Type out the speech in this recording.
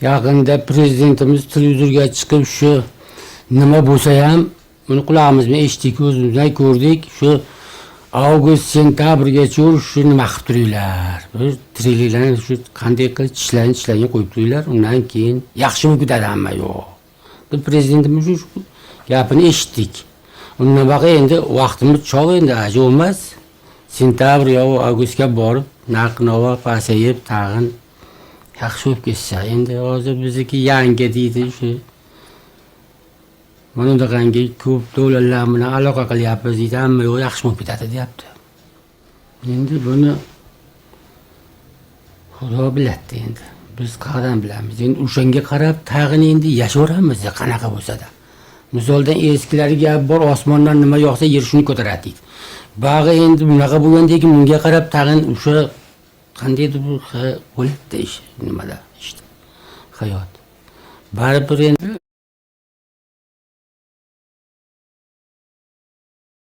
Yaqinda prezidentimiz televizorga chiqib shu nima bo'lsa ham uni qulog'imiz bilan eshitdik, o'zimizdan ko'rdik. Shu avgust sentabrgacha shu nima qilib turinglar. Bir trillarni shu qanday qilib tishlarini qo'yib turinglar. Undan keyin yaxshi bo'lib ketadi hamma yo'q. Biz prezidentimiz shu gapini eshitdik. Undan baqa endi vaqtimiz cho'q endi ajo'mas. Sentabr yo avgustga borib narx-navo pasayib tag'in yaxshi bo'lib ketsa. Endi hozir bizniki yangi deydi shu. Mana bunaqangi ko'p davlatlar bilan aloqa qilyapmiz deydi, hamma yo'q yaxshi bo'lib ketadi deyapti. Endi buni Xudo biladi endi. Biz qayerdan bilamiz? Endi o'shanga qarab tag'in endi yashaveramiz qanaqa bo'lsa-da. Misoldan eskilarga gap bor, osmondan nima yog'sa yer shuni ko'taradi deydi. Bag'i endi bunaqa bo'lganda keyin bunga qarab tag'in o'sha qandaydir bu bo'ladi ish, nimada işte hayot. Baribir endi